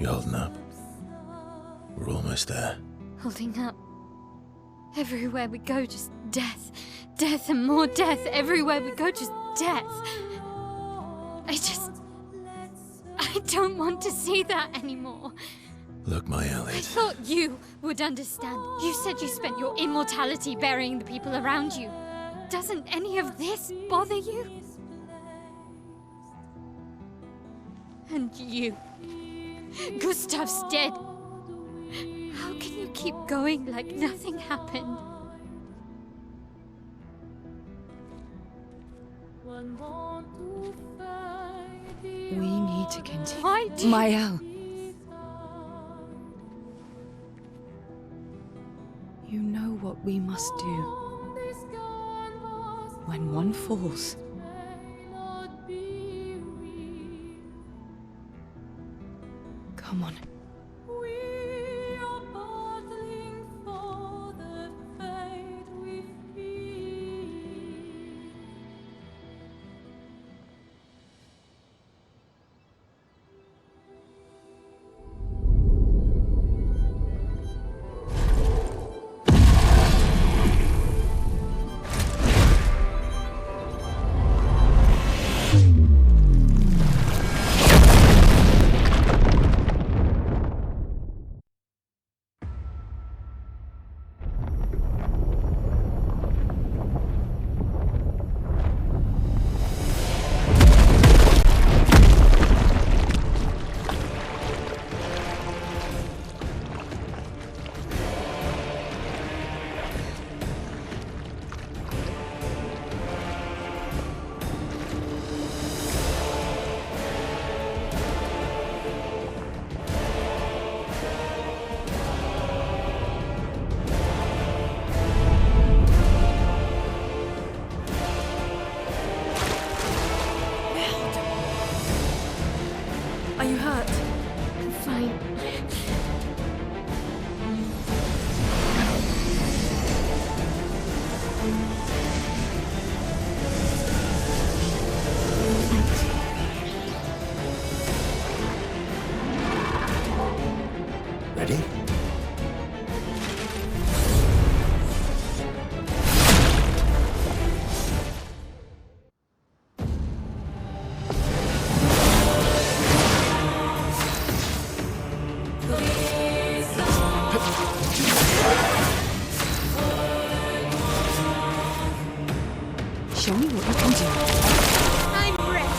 You holding up? We're almost there. Holding up. Everywhere we go, just death. Death and more death. Everywhere we go, just death. I don't want to see that anymore. Look, my I Elliot. thought you would understand. You said you spent your immortality burying the people around you. Doesn't any of this bother you? And you. Gustav's dead. How can you keep going like nothing happened? We need to continue. Why do Mael. You know what we must do. When one falls, come on. Are you hurt? I'm fine. Ready? Show me what you can do. I'm ready.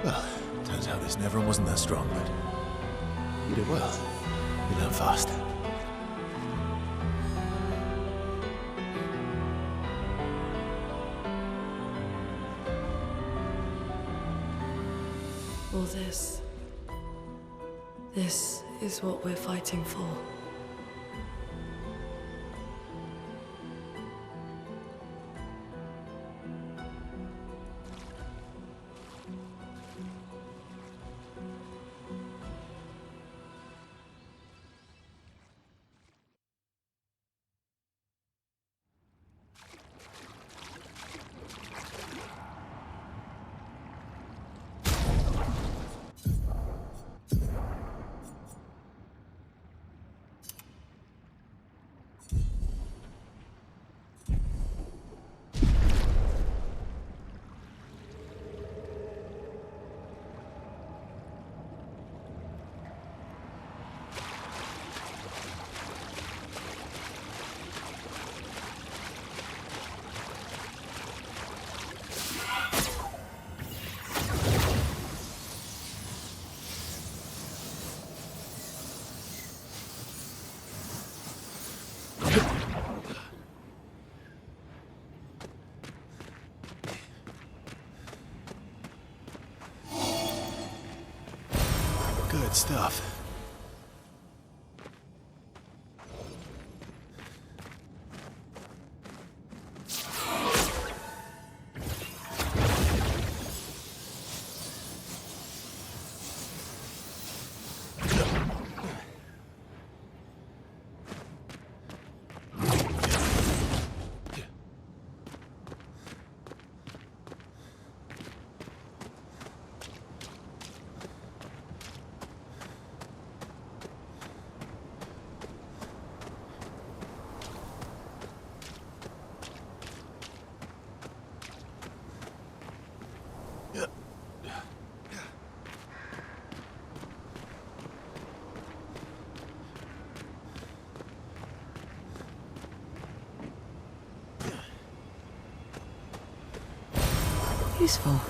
Well, turns out this Neverin wasn't that strong, but you did well. You learn fast. this. This is what we're fighting for. Good stuff. Useful.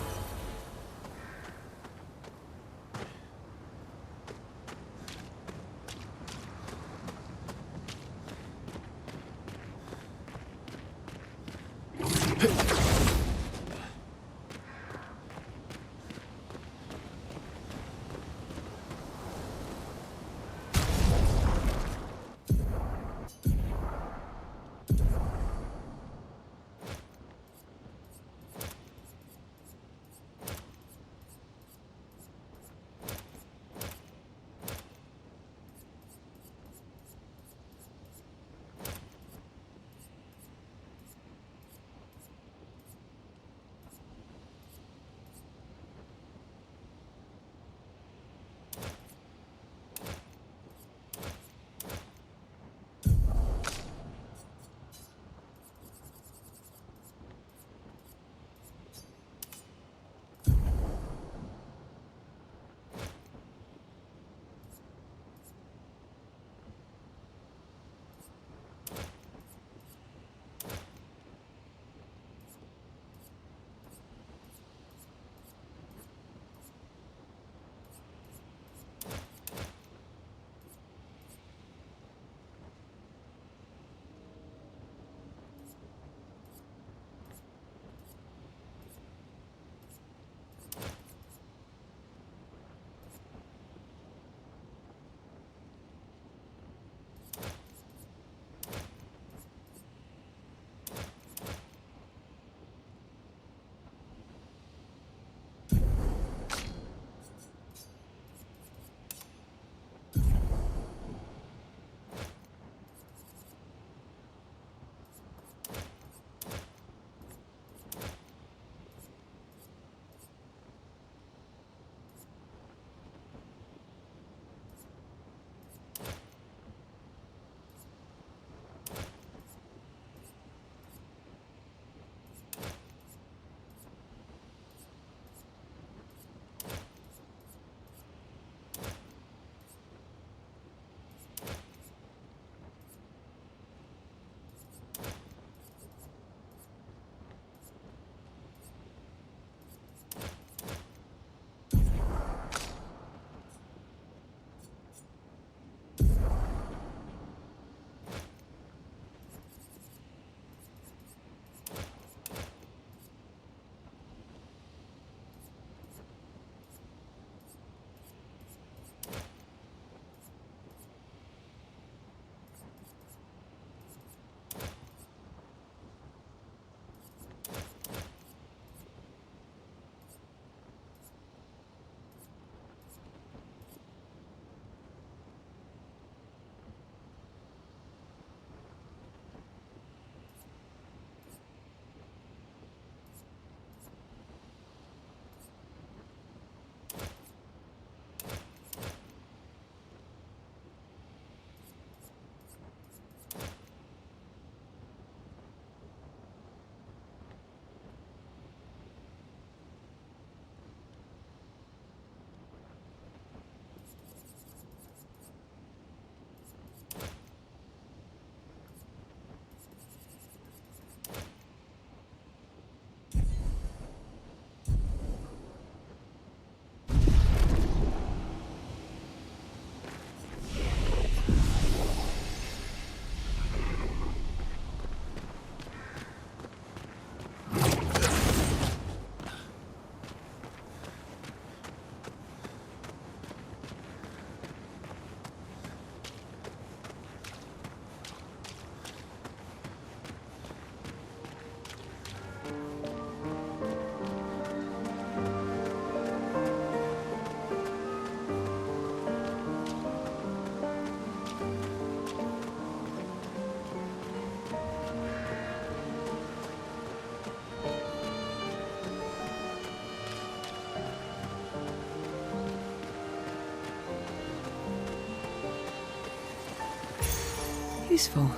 Useful.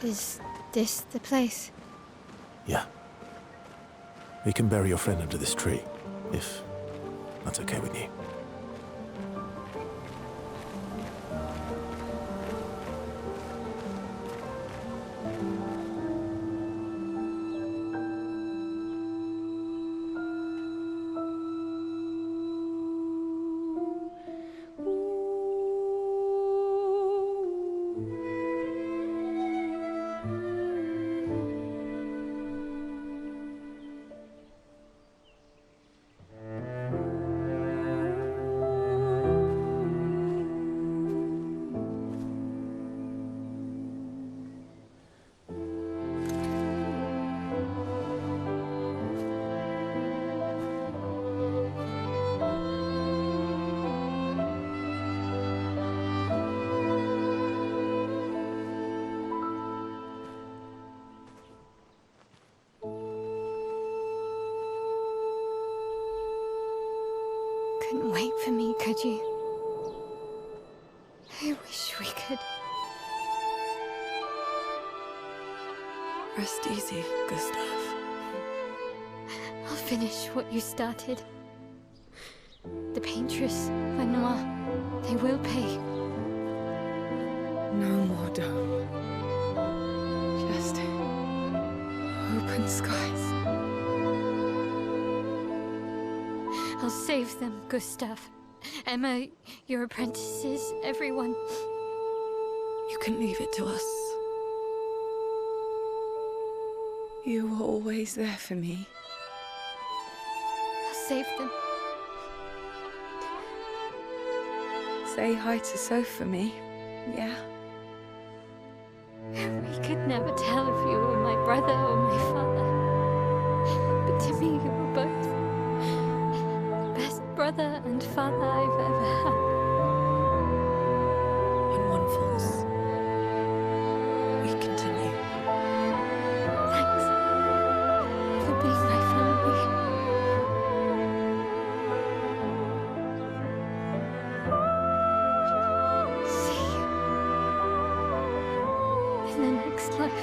Is this the place? Yeah. We can bury your friend under this tree, if that's okay with you. Couldn't wait for me, could you? I wish we could. Rest easy, Gustav. I'll finish what you started. The paintress, Renoir, they will pay. No more dough. Just open skies. I'll save them, Gustav. Emma, your apprentices, everyone. You can leave it to us. You were always there for me. I'll save them. Say hi to Soph for me, yeah? We could never tell if you were my brother or my father. But to me, you were both. Best brother and father I've ever had. When one falls, we continue. Thanks for being my family. See you in the next life.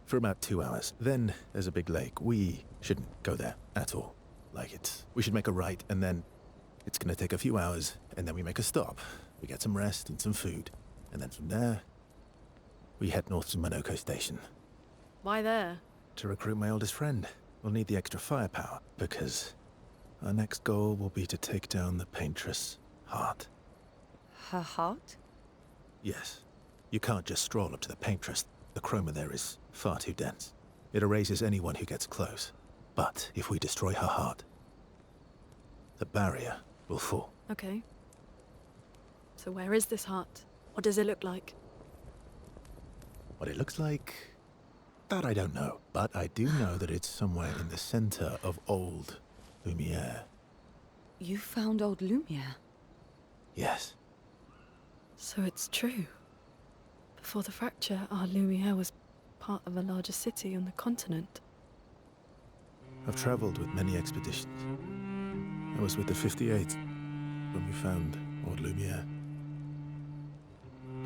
For about 2 hours. Then there's a big lake. We shouldn't go there at all. We should make a right, and then it's gonna take a few hours, and then we make a stop. We get some rest and some food. And then from there, we head north to Monoko Station. Why there? To recruit my oldest friend. We'll need the extra firepower, because our next goal will be to take down the paintress, Heart. Her heart? Yes. You can't just stroll up to the paintress. The chroma there is far too dense. It erases anyone who gets close. But if we destroy her heart, the barrier will fall. Okay. So where is this heart? What does it look like? What it looks like, that I don't know. But I do know that it's somewhere in the center of old Lumiere. You found old Lumiere? Yes. So it's true. Before the fracture, our Lumiere was part of a larger city on the continent. I've traveled with many expeditions. I was with the 58th when we found old Lumiere.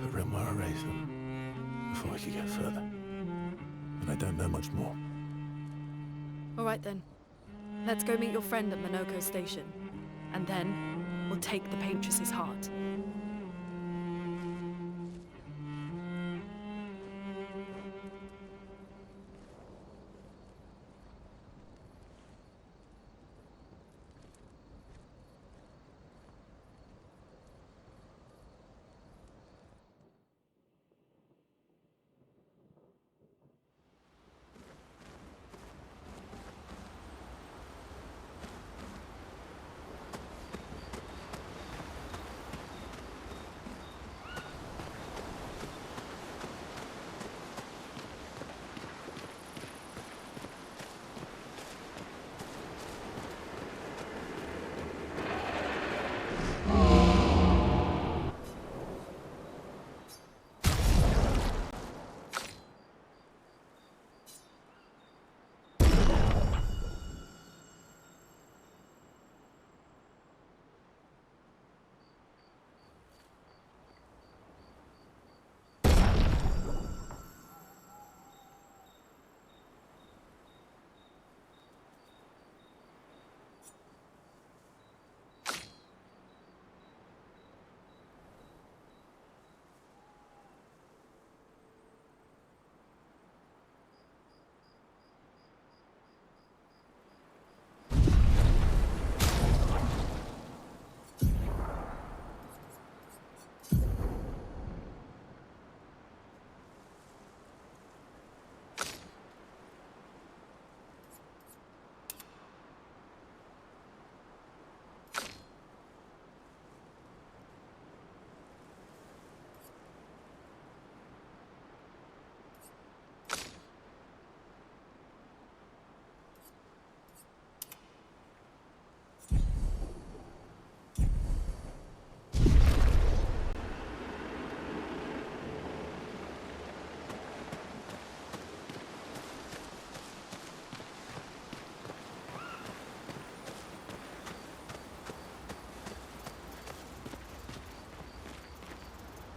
But Renoir erased them before we could get further. And I don't know much more. All right then. Let's go meet your friend at Monoko Station. And then, we'll take the Paintress's heart.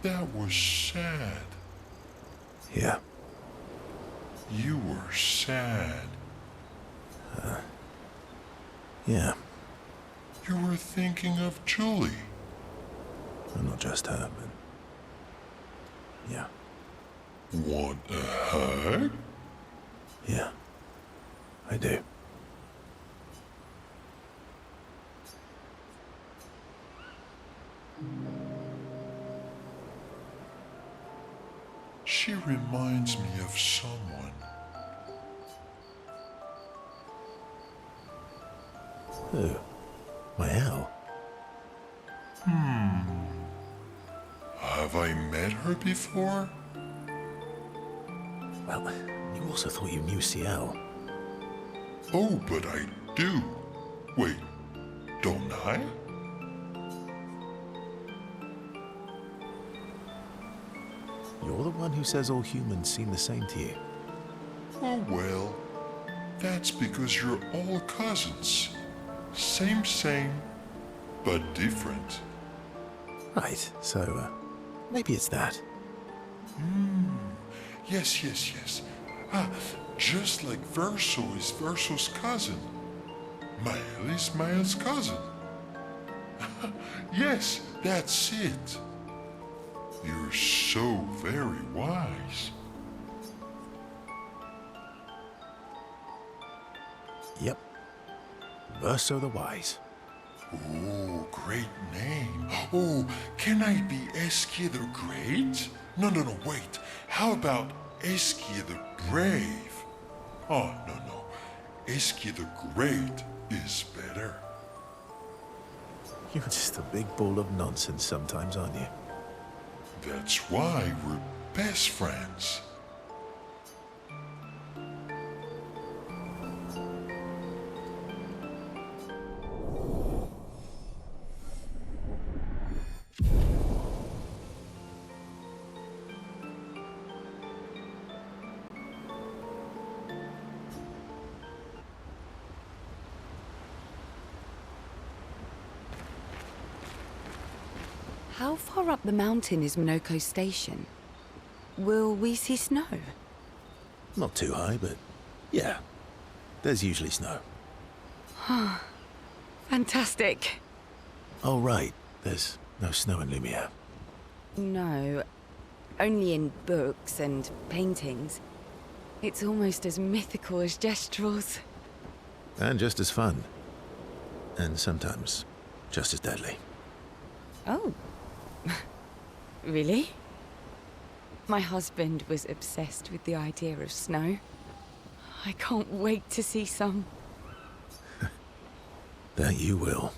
That was sad. Yeah. You were sad. Yeah. You were thinking of Julie. Well, not just her, but... yeah. Want a hug? Yeah. I do. She reminds me of someone. Who? My owl? Have I met her before? Well, you also thought you knew CL. Oh, but I do. Wait, don't I? You're the one who says all humans seem the same to you. Oh, well, that's because you're all cousins. Same, but different. Right, so, maybe it's that. Yes. Just like Verso is Verso's cousin. Mael is Mael's cousin. Yes, that's it. You're so very wise. Yep. Verso the Wise. Oh, great name. Oh, can I be Eskia the Great? No, wait. How about Eskia the Brave? Oh, no. Eskia the Great is better. You're just a big ball of nonsense sometimes, aren't you? That's why we're best friends. How far up the mountain is Minoko Station? Will we see snow? Not too high, but yeah. There's usually snow. Fantastic. Oh, right. There's no snow in Lumiere. No, only in books and paintings. It's almost as mythical as Gestrels. And just as fun. And sometimes just as deadly. Oh. Really? My husband was obsessed with the idea of snow. I can't wait to see some. That you will.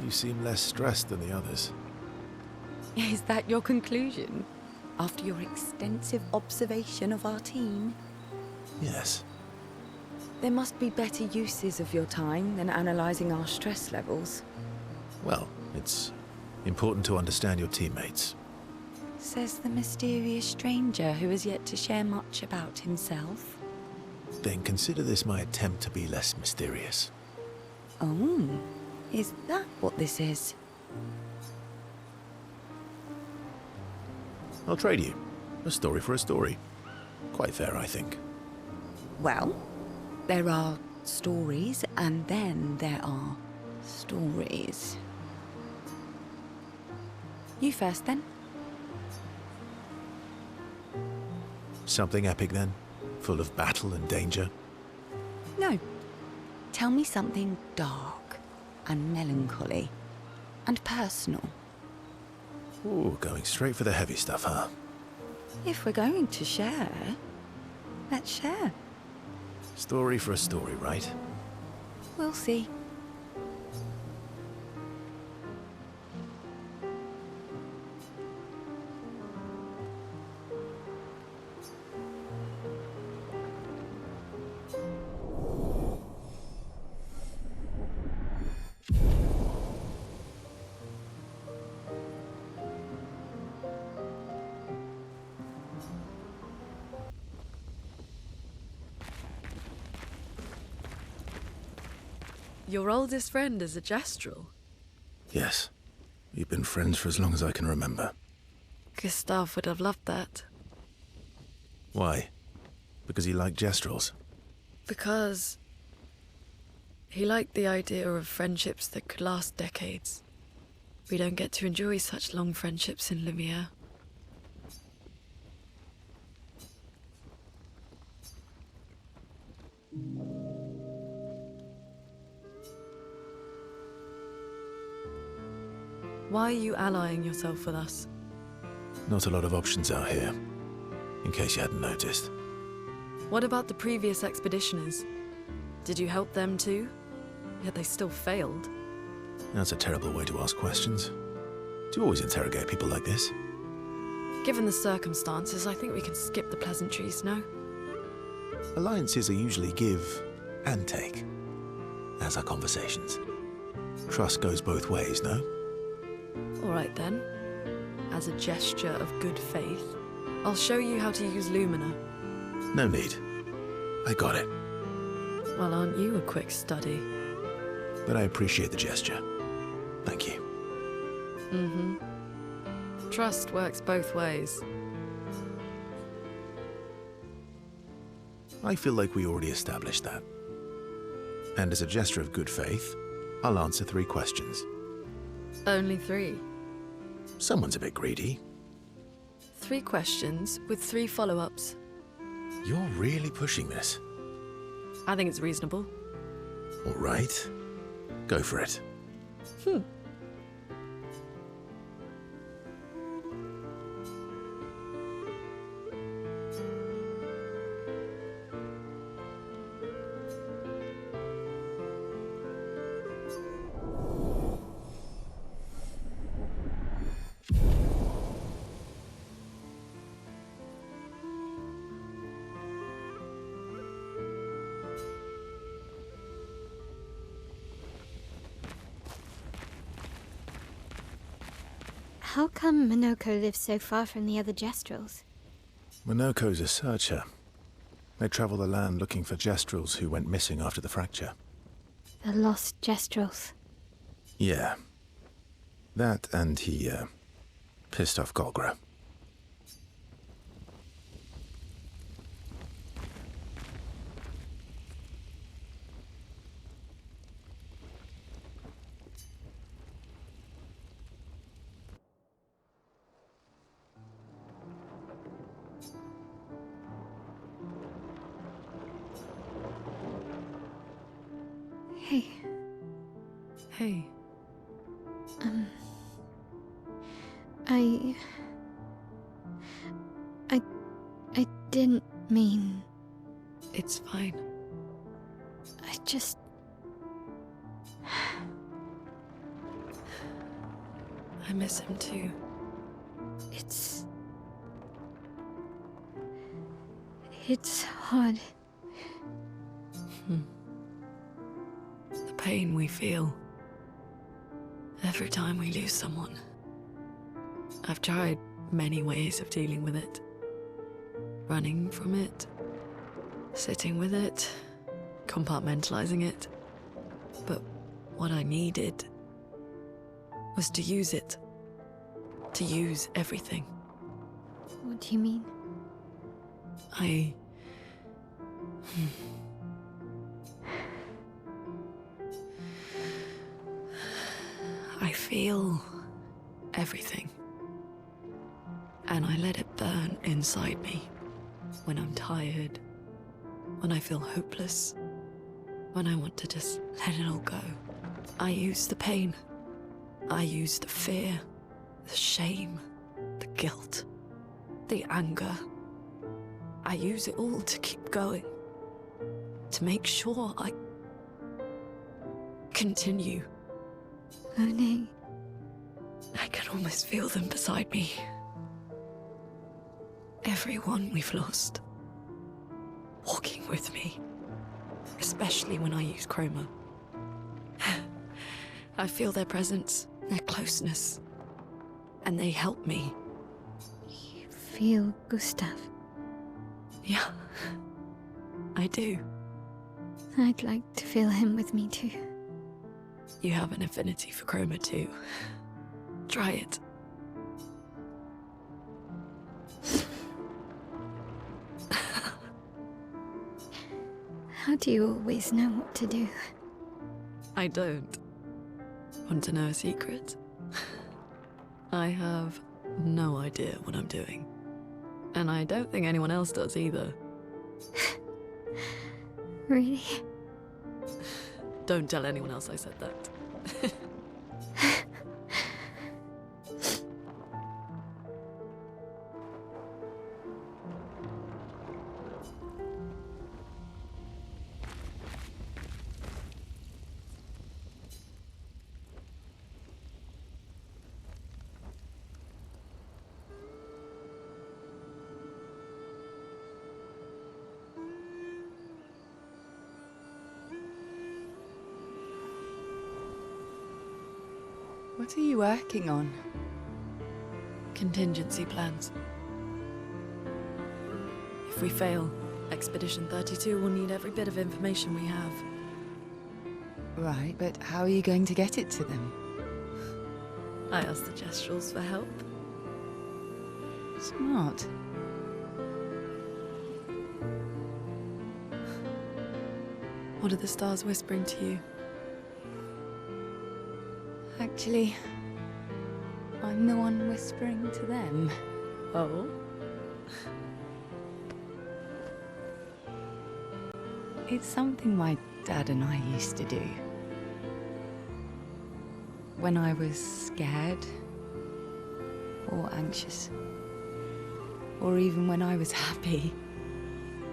You seem less stressed than the others. Is that your conclusion? After your extensive observation of our team? Yes. There must be better uses of your time than analysing our stress levels. Well, it's important to understand your teammates. Says the mysterious stranger who has yet to share much about himself. Then consider this my attempt to be less mysterious. Oh, is that what this is? I'll trade you. A story for a story. Quite fair, I think. Well, there are stories, and then there are stories. You first, then. Something epic, then? Full of battle and danger? No. Tell me something dark and melancholy and personal. Ooh, going straight for the heavy stuff, huh? If we're going to share, let's share. Story for a story, right? We'll see. Your oldest friend is a Gestrel. Yes. We've been friends for as long as I can remember. Gustav would have loved that. Why? Because he liked Gestrels? Because he liked the idea of friendships that could last decades. We don't get to enjoy such long friendships in Lumiere. Why are you allying yourself with us? Not a lot of options out here, in case you hadn't noticed. What about the previous expeditioners? Did you help them too? Yet they still failed. That's a terrible way to ask questions. Do you always interrogate people like this? Given the circumstances, I think we can skip the pleasantries, no? Alliances are usually give and take, as are conversations. Trust goes both ways, no? All right then. As a gesture of good faith, I'll show you how to use Lumina. No need. I got it. Well, aren't you a quick study? But I appreciate the gesture. Thank you. Trust works both ways. I feel like we already established that. And as a gesture of good faith, I'll answer 3 questions. Only 3. Someone's a bit greedy. 3 questions with 3 follow-ups. You're really pushing this. I think it's reasonable. All right. Go for it. How come Minoko lives so far from the other Jestrels? Minoko's a searcher. They travel the land looking for Jestrels who went missing after the fracture. The lost Jestrels. Yeah. That and he, pissed off Golgra. Hey, Hey. I didn't mean... It's fine. I just... I miss him too. It's hard. The pain we feel every time we lose someone. I've tried many ways of dealing with it. Running from it, sitting with it, compartmentalizing it. But what I needed was to use it. To use everything. What do you mean? I feel everything. And I let it burn inside me. When I'm tired, when I feel hopeless, when I want to just let it all go. I use the pain. I use the fear, the shame, the guilt, the anger. I use it all to keep going. To make sure I continue. Monet. I can almost feel them beside me. Everyone we've lost. Walking with me. Especially when I use chroma. I feel their presence, their closeness. And they help me. You feel Gustav? Yeah, I do. I'd like to feel him with me too. You have an affinity for chroma too. Try it. How do you always know what to do? I don't. Want to know a secret? I have no idea what I'm doing. And I don't think anyone else does either. Really? Don't tell anyone else I said that. What are you working on? Contingency plans. If we fail, Expedition 32 will need every bit of information we have. Right, but how are you going to get it to them? I asked the Jestrels for help. Smart. What are the stars whispering to you? Actually, I'm I'm the one whispering to them. Oh? It's something my dad and I used to do. When I was scared, or anxious, or even when I was happy,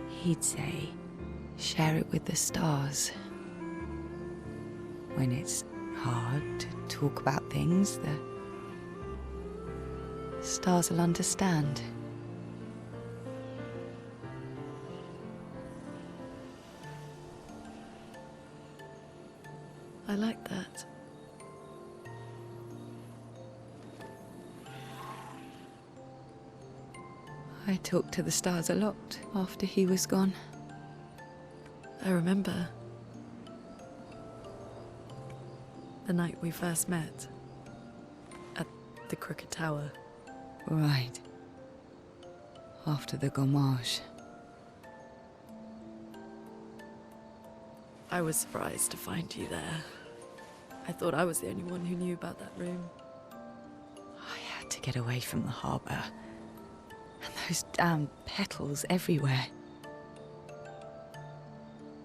he'd say, share it with the stars. When it's hard to talk about things, the stars will understand. I like that. I talked to the stars a lot after he was gone. I remember the night we first met at the Crooked Tower. Right. After the gommage. I was surprised to find you there. I thought I was the only one who knew about that room. I had to get away from the harbour. And those damn petals everywhere.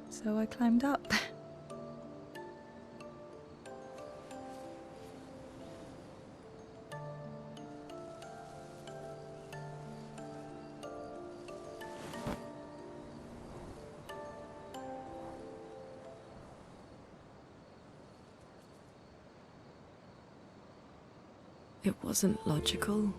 So I climbed up. It wasn't logical.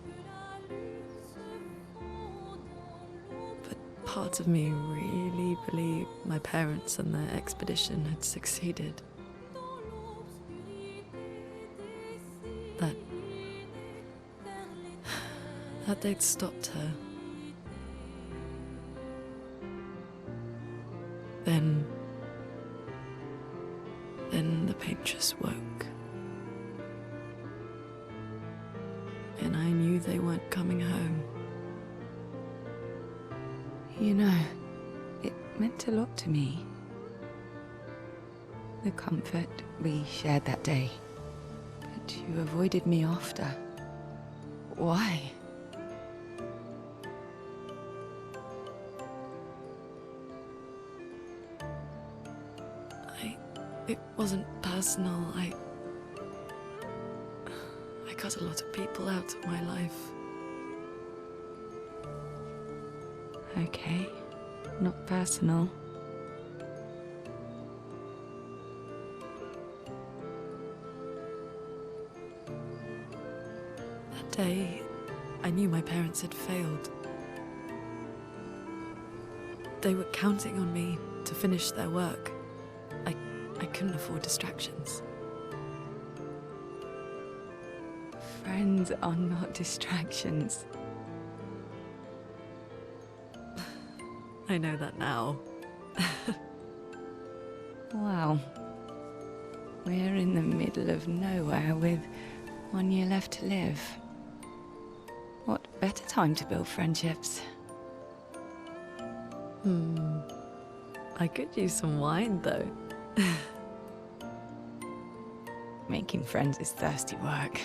But part of me really believed my parents and their expedition had succeeded. That they'd stopped her. Then the paint just woke. And I knew they weren't coming home. You know, it meant a lot to me. The comfort we shared that day. But you avoided me after. Why? It wasn't personal. I cut a lot of people out of my life. Okay, not personal. That day, I knew my parents had failed. They were counting on me to finish their work. I couldn't afford distractions. Friends are not distractions. I know that now. Wow. We're in the middle of nowhere with 1 year left to live. What better time to build friendships? I could use some wine, though. Making friends is thirsty work.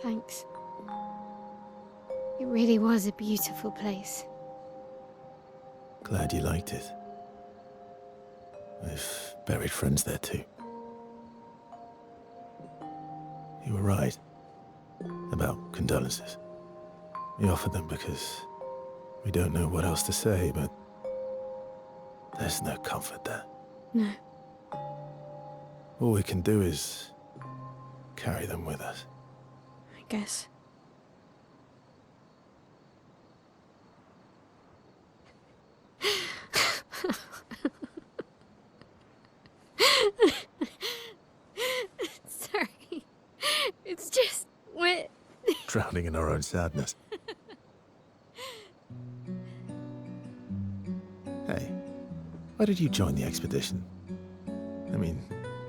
Thanks. It really was a beautiful place. Glad you liked it. I've buried friends there too. You were right about condolences. We offered them because we don't know what else to say, but there's no comfort there. No. All we can do is carry them with us. I guess. Sorry. It's just what. Drowning in our own sadness. Hey, why did you join the expedition? I mean,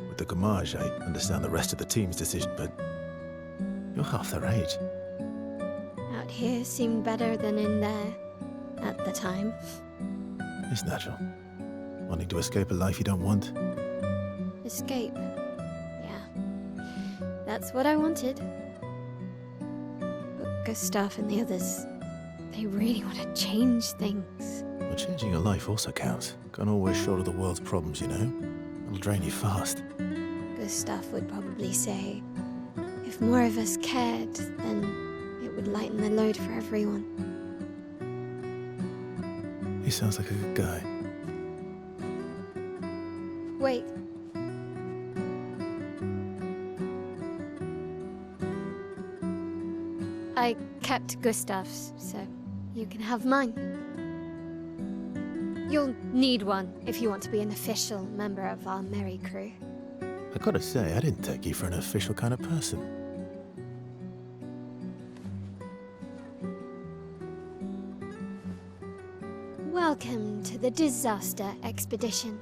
with the Gommage, I understand the rest of the team's decision, but you're half their age. Out here seemed better than in there at the time. It's natural. Wanting to escape a life you don't want. Escape. Yeah. That's what I wanted. But Gustav and the others, they really want to change things. But changing your life also counts. Can't always shoulder the world's problems, you know? It'll drain you fast. Gustav would probably say, if more of us cared, then it would lighten the load for everyone. He sounds like a good guy. Wait. I kept Gustav's, so you can have mine. You'll need one if you want to be an official member of our merry crew. I gotta say, I didn't take you for an official kind of person. Welcome to the disaster expedition.